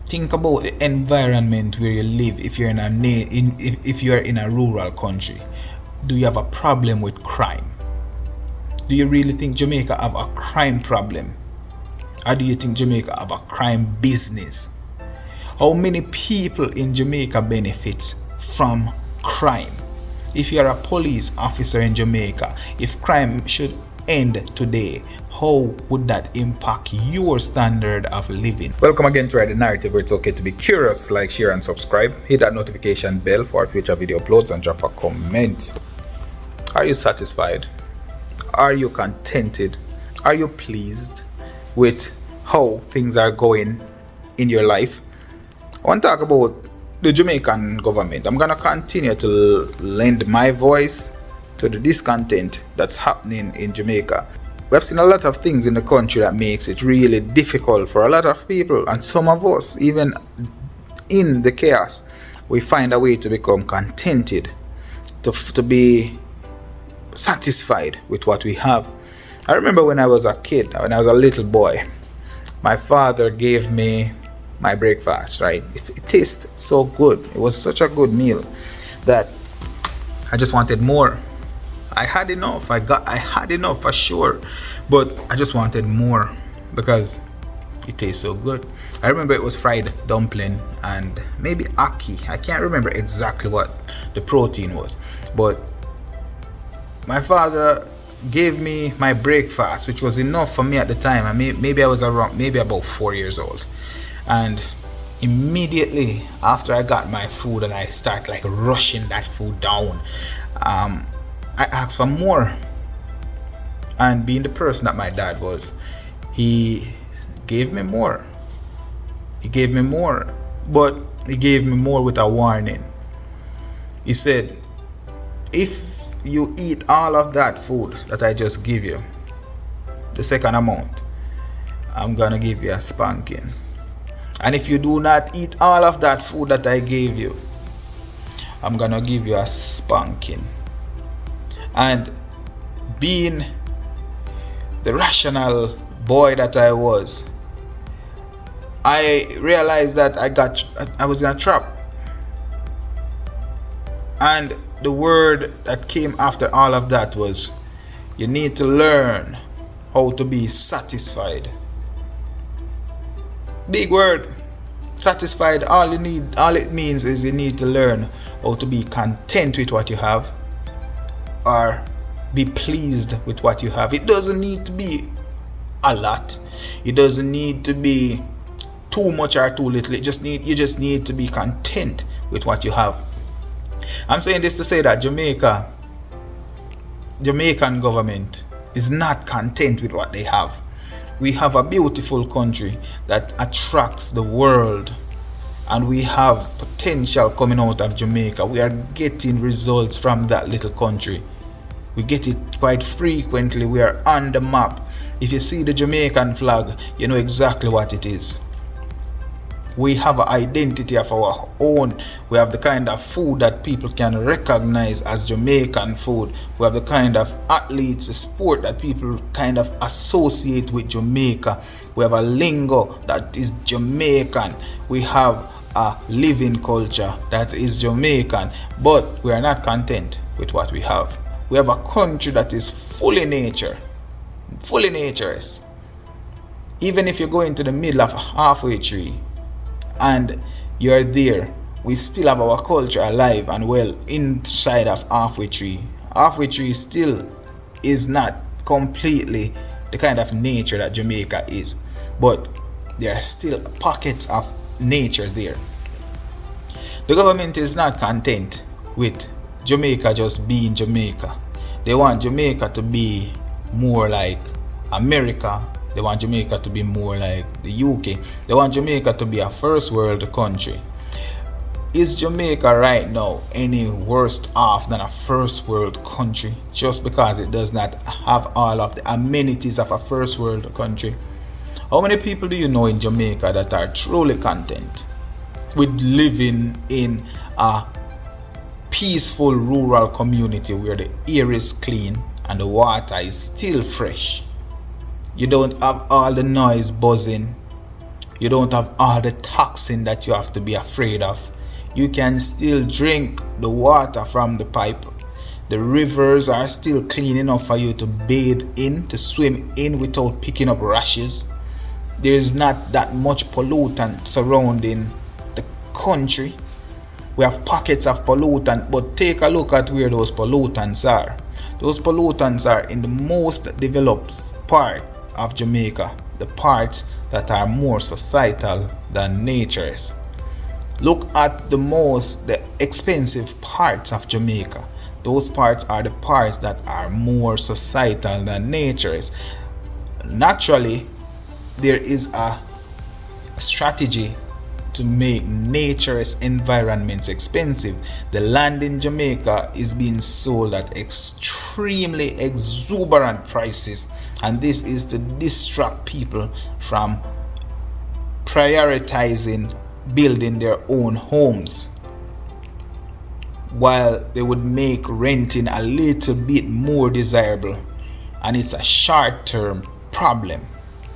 Think about the environment where you live. If you're if you're in a rural country, do you have a problem with crime? Do you really think Jamaica have a crime problem? Or do you think Jamaica have a crime business? How many people in Jamaica benefits from crime? If you are a police officer in Jamaica, if crime should end today, how would that impact your standard of living? Welcome again to Ride the Narrative, where it's okay to be curious. Like, share, and subscribe. Hit that notification bell for future video uploads and drop a comment. Are you satisfied? Are you contented? Are you pleased with how things are going in your life? I want to talk about the Jamaican government. I'm going to continue to lend my voice to the discontent that's happening in Jamaica. We've seen a lot of things in the country that makes it really difficult for a lot of people, and some of us, even in the chaos, we find a way to become contented, to be satisfied with what we have. I remember when I was a kid, when I was a little boy, my father gave me my breakfast, right? It tasted so good. It was such a good meal that I just wanted more. I had enough. I had enough for sure, but I just wanted more because it tastes so good. I remember it was fried dumpling and maybe ackee. I can't remember exactly what the protein was, but my father gave me my breakfast, which was enough for me at the time. Maybe I was maybe about 4 years old. And immediately after I got my food and I start like rushing that food down, I asked for more. And being the person that my dad was, he gave me more. He gave me more, but he gave me more with a warning. He said, if you eat all of that food that I just give you, the second amount, I'm gonna give you a spanking. And if you do not eat all of that food that I gave you, I'm gonna give you a spanking. And being the rational boy that I was, I realized that I was in a trap. And the word that came after all of that was, you need to learn how to be satisfied. Big word. Satisfied. All it means is you need to learn how to be content with what you have, or be pleased with what you have. It doesn't need to be a lot. It doesn't need to be too much or too little. You just need to be content with what you have. I'm saying this to say that Jamaican government is not content with what they have. We have a beautiful country that attracts the world, and we have potential coming out of Jamaica. We are getting results from that little country. We get it quite frequently. We are on the map. If you see the Jamaican flag, you know exactly what it is. We have an identity of our own. We have the kind of food that people can recognize as Jamaican food. We have the kind of athletes, the sport that people kind of associate with Jamaica. We have a lingo that is Jamaican. We have a living culture that is Jamaican. But we are not content with what we have. We have a country that is fully nature. Fully naturist. Even if you go into the middle of a halfway tree and you're there, we still have our culture alive and well inside of halfway tree. Halfway tree still is not completely the kind of nature that Jamaica is, but there are still pockets of nature there. The government is not content with Jamaica just being Jamaica. They want Jamaica to be more like America. They want Jamaica to be more like the UK. They want Jamaica to be a first world country. Is Jamaica right now any worse off than a first world country just because it does not have all of the amenities of a first world country? How many people do you know in Jamaica that are truly content with living in a peaceful rural community where the air is clean and the water is still fresh? You don't have all the noise buzzing. You don't have all the toxin that you have to be afraid of. You can still drink the water from the pipe. The rivers are still clean enough for you to bathe in, to swim in without picking up rashes. There is not that much pollutant surrounding the country. We have pockets of pollutant, but take a look at where those pollutants are. Those pollutants are in the most developed part of Jamaica, the parts that are more societal than nature's. Look at the expensive parts of Jamaica. Those parts are the parts that are more societal than nature's. Naturally, there is a strategy to make nature's environments expensive. The land in Jamaica is being sold at extremely exuberant prices, and this is to distract people from prioritizing building their own homes, while they would make renting a little bit more desirable. And it's a short-term problem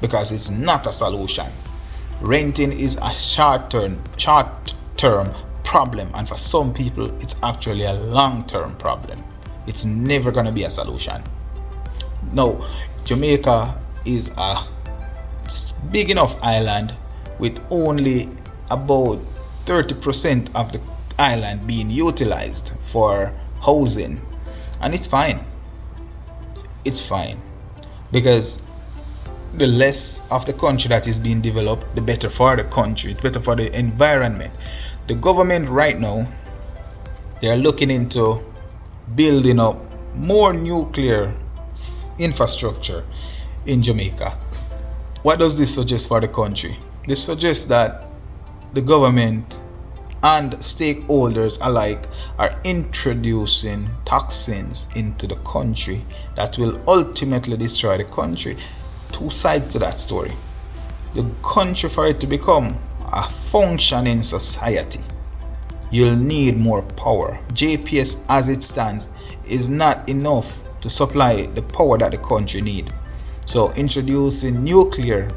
because it's not a solution. Renting is a short-term problem, and for some people it's actually a long-term problem. It's never going to be a solution. No, Jamaica is a big enough island with only about 30% of the island being utilized for housing, and it's fine. It's fine because the less of the country that is being developed, the better for the country. It's better for the environment. The government right now, they are looking into building up more nuclear infrastructure in Jamaica. What does this suggest for the country? This suggests that the government and stakeholders alike are introducing toxins into the country that will ultimately destroy the country. Two sides to that story. The country, for it to become a functioning society, you'll need more power. JPS as it stands is not enough to supply the power that the country needs. So introducing nuclear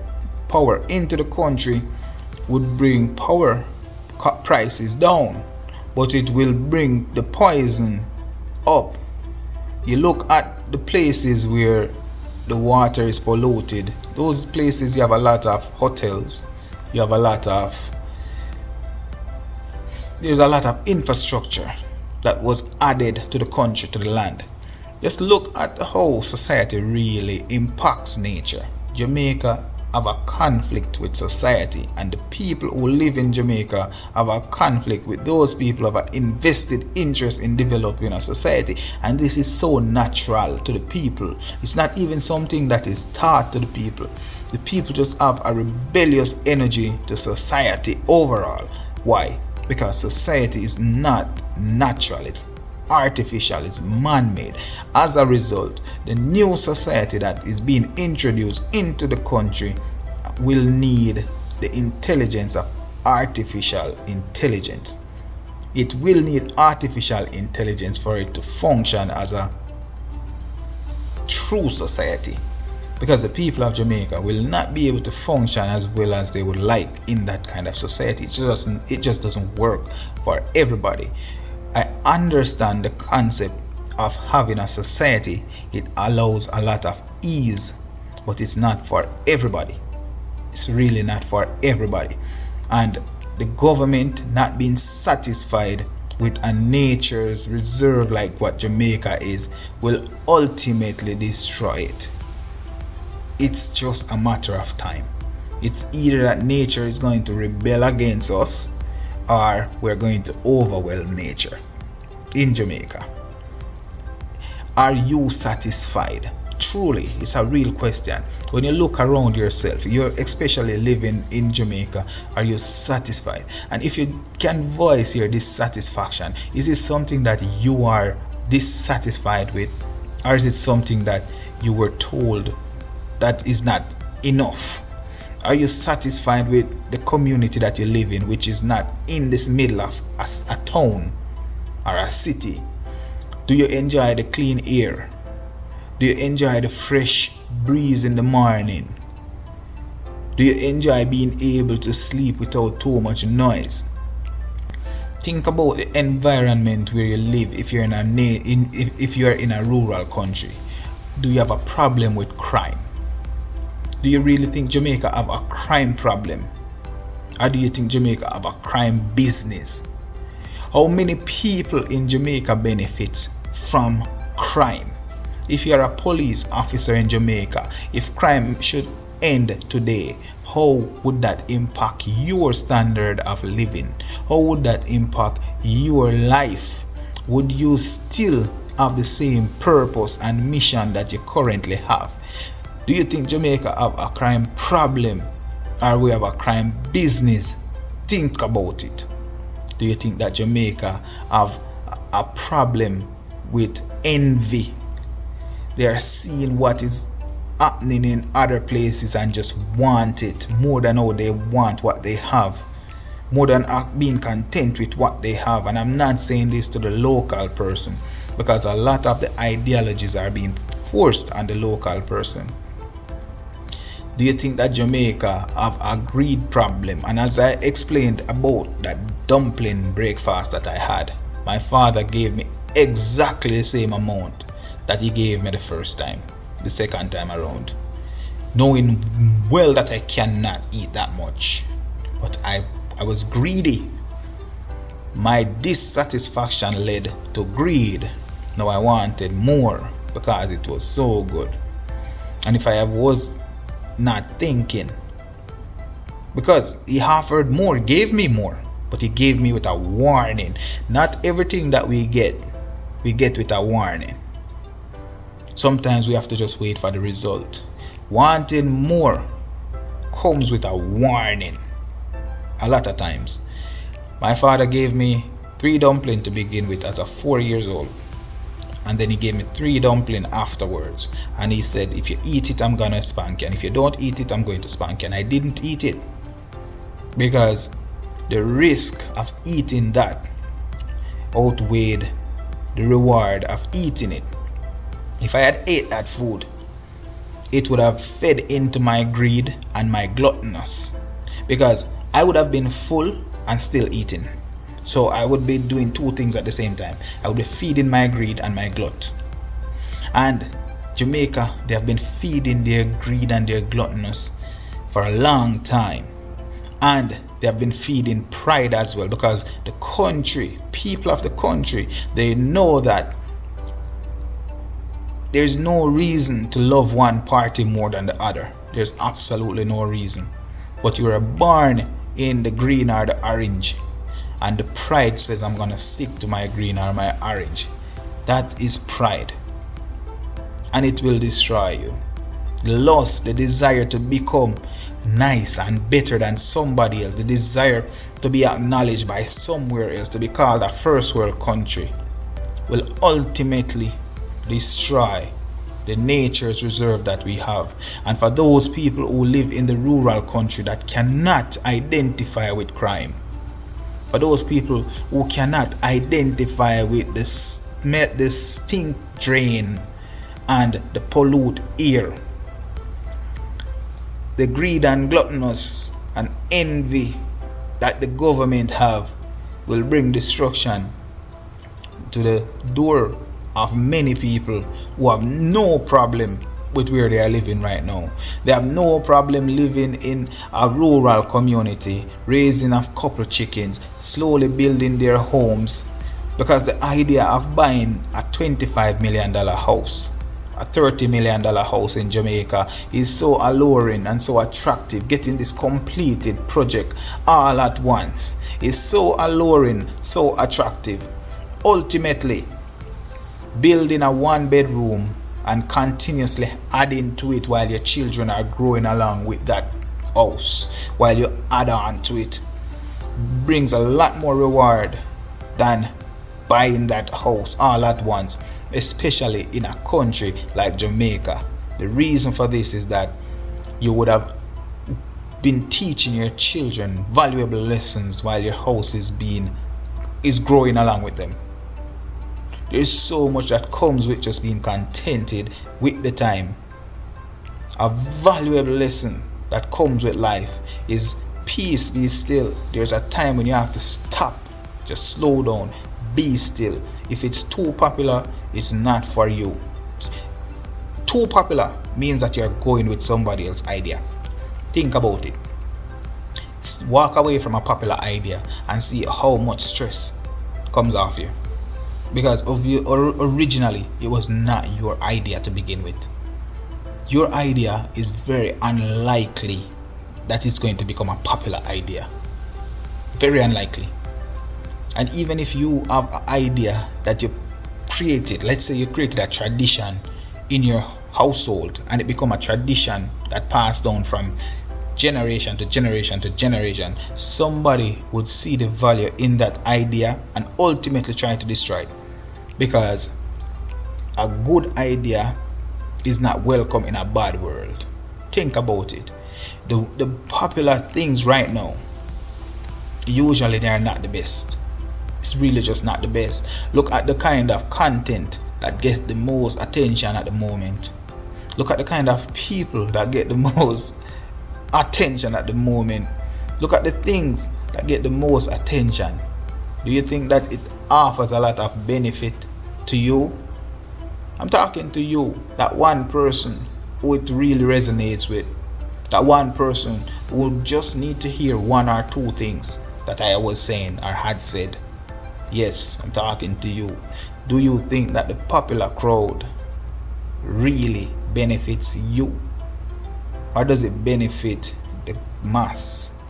power into the country would bring power prices down, but it will bring the poison up. You look at the places where the water is polluted. Those places, you have a lot of hotels, there's a lot of infrastructure that was added to the country, to the land. Just look at how society really impacts nature. Jamaica have a conflict with society, and the people who live in Jamaica have a conflict with those people who have an invested interest in developing a society. And this is so natural to the people. It's not even something that is taught to the people. The people just have a rebellious energy to society overall. Why? Because society is not natural, it's artificial, it's man-made. As a result, the new society that is being introduced into the country will need the intelligence of artificial intelligence. It will need artificial intelligence for it to function as a true society, because the people of Jamaica will not be able to function as well as they would like in that kind of society. It just doesn't work for everybody. I understand the concept of having a society. It allows a lot of ease, but it's not for everybody. It's really not for everybody. And the government not being satisfied with a nature's reserve like what Jamaica is will ultimately destroy it. It's just a matter of time. It's either that nature is going to rebel against us, or we're going to overwhelm nature in Jamaica. Are you satisfied? Truly, it's a real question. When you look around yourself, you're especially living in Jamaica, are you satisfied? And if you can voice your dissatisfaction, is it something that you are dissatisfied with, or is it something that you were told that is not enough? Are you satisfied with the community that you live in, which is not in this middle of a town or a city? Do you enjoy the clean air? Do you enjoy the fresh breeze in the morning? Do you enjoy being able to sleep without too much noise? Think about the environment where you live if you're if you're in a rural country. Do you have a problem with crime? Do you really think Jamaica have a crime problem? Or do you think Jamaica have a crime business? How many people in Jamaica benefits from crime? If you're a police officer in Jamaica, if crime should end today, how would that impact your standard of living? How would that impact your life? Would you still have the same purpose and mission that you currently have? Do you think Jamaica have a crime problem or we have a crime business? Think about it. Do you think that Jamaica have a problem with envy? They are seeing what is happening in other places and just want it more than how they want what they have, more than being content with what they have. And I'm not saying this to the local person, because a lot of the ideologies are being forced on the local person. Do you think that Jamaica have a greed problem? And as I explained about that dumpling breakfast that I had, my father gave me exactly the same amount that he gave me the first time, the second time around, knowing well that I cannot eat that much. But I was greedy. My dissatisfaction led to greed. Now I wanted more because it was so good. And if I was not thinking, because he offered more, gave me more, but he gave me with a warning. Not everything that we get with a warning. Sometimes we have to just wait for the result. Wanting more comes with a warning. A lot of times. My father gave me 3 dumplings to begin with as a 4 years old. And then he gave me 3 dumplings afterwards. And he said, if you eat it, I'm gonna spank you. And if you don't eat it, I'm going to spank you. And I didn't eat it, because the risk of eating that outweighed the reward of eating it. If I had ate that food, it would have fed into my greed and my gluttonous, because I would have been full and still eating. So I would be doing 2 things at the same time. I would be feeding my greed and my glut. And Jamaica, they have been feeding their greed and their gluttonous for a long time. And they have been feeding pride as well, because the country, people of the country, they know that there's no reason to love one party more than the other. There's absolutely no reason. But you are born in the green or the orange, and the pride says, I'm gonna stick to my green or my orange. That is pride, and it will destroy you. The lust, the desire to become nice and better than somebody else, the desire to be acknowledged by somewhere else, to be called a first world country, will ultimately destroy the nature's reserve that we have. And for those people who live in the rural country that cannot identify with crime, for those people who cannot identify with the stink drain and the pollute air, the greed and gluttonous and envy that the government have will bring destruction to the door of many people who have no problem with where they are living right now. They have no problem living in a rural community, raising a couple chickens, slowly building their homes, because the idea of buying a $25 million house, a $30 million house in Jamaica is so alluring and so attractive. Getting this completed project all at once is so alluring, so attractive. Ultimately, building a 1-bedroom and continuously adding to it while your children are growing along with that house, while you add on to it, brings a lot more reward than buying that house all at once, especially in a country like Jamaica. The reason for this is that you would have been teaching your children valuable lessons while your house is growing along with them. There's so much that comes with just being contented with the time. A valuable lesson that comes with life is peace, be still. There's a time when you have to stop, just slow down, be still. If it's too popular, it's not for you. Too popular means that you're going with somebody else's idea. Think about it. Walk away from a popular idea and see how much stress comes off you, because originally it was not your idea to begin with. Your idea is very unlikely that it's going to become a popular idea. Very unlikely. And even if you have an idea that you created, let's say you created a tradition in your household and it become a tradition that passed down from generation to generation to generation, somebody would see the value in that idea and ultimately try to destroy it, because a good idea is not welcome in a bad world. Think about it. The popular things right now, usually they are not the best. It's really just not the best. Look at the kind of content that gets the most attention at the moment. Look at the kind of people that get the most attention at the moment. Look at the things that get the most attention. Do you think that it offers a lot of benefit to you? I'm talking to you, that one person who it really resonates with, that one person who just need to hear one or two things that I was saying or had said. Yes, I'm talking to you. Do you think that the popular crowd really benefits you, or does it benefit the mass?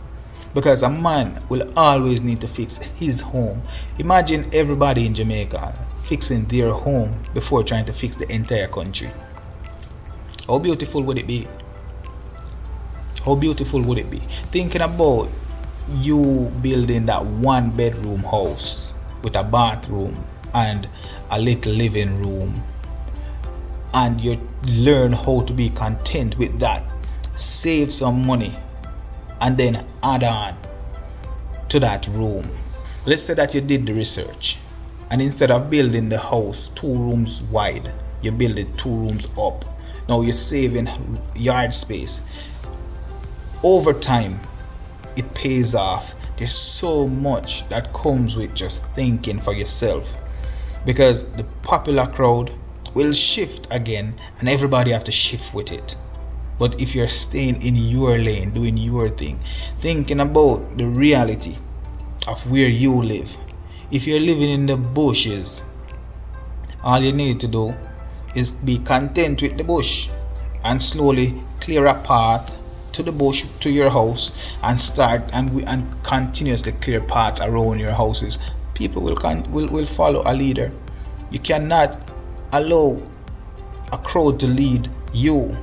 Because a man will always need to fix his home. Imagine everybody in Jamaica fixing their home before trying to fix the entire country. How beautiful would it be? How beautiful would it be? Thinking about you building that 1-bedroom house with a bathroom and a little living room, and you learn how to be content with that, save some money, and then add on to that room. Let's say that you did the research, and instead of building the house 2 rooms wide, you build it 2 rooms up. Now you're saving yard space. Over time, it pays off. There's so much that comes with just thinking for yourself, because the popular crowd will shift again and everybody have to shift with it. But if you're staying in your lane, doing your thing, thinking about the reality of where you live, if you're living in the bushes, all you need to do is be content with the bush and slowly clear a path to the bush to your house, and start and continuously clear paths around your houses. People will follow a leader. You cannot allow a crowd to lead you.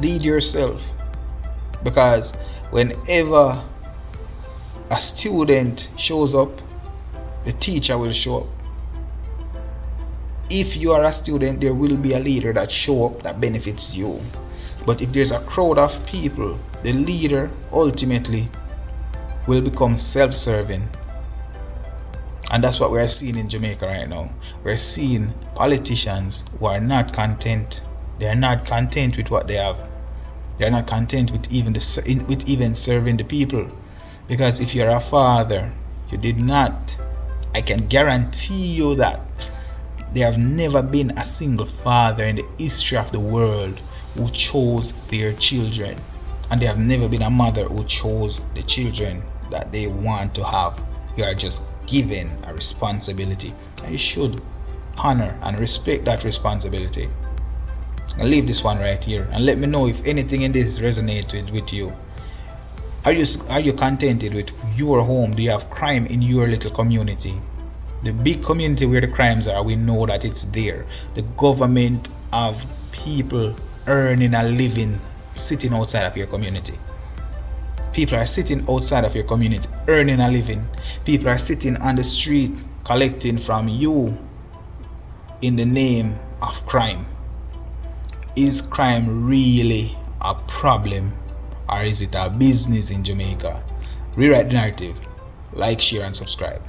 Lead yourself, because whenever a student shows up, the teacher will show up. If you are a student, there will be a leader that show up that benefits you. But if there's a crowd of people, the leader ultimately will become self-serving. And that's what we're seeing in Jamaica right now. We're seeing politicians who are not content. They are not content with what they have. They're not content with even serving the people. Because if you're a father, you did not, I can guarantee you that there have never been a single father in the history of the world who chose their children, and there have never been a mother who chose the children that they want to have. You are just given a responsibility, and you should honor and respect that responsibility. I'll leave this one right here and let me know if anything in this resonated with you. Are you contented with your home? Do you have crime in your little community? The big community where the crimes are, we know that it's there. The government of people earning a living sitting outside of your community. People are sitting outside of your community earning a living. People are sitting on the street collecting from you in the name of crime. Is crime really a problem, or is it a business in Jamaica? Rewrite the narrative. Like, share and subscribe.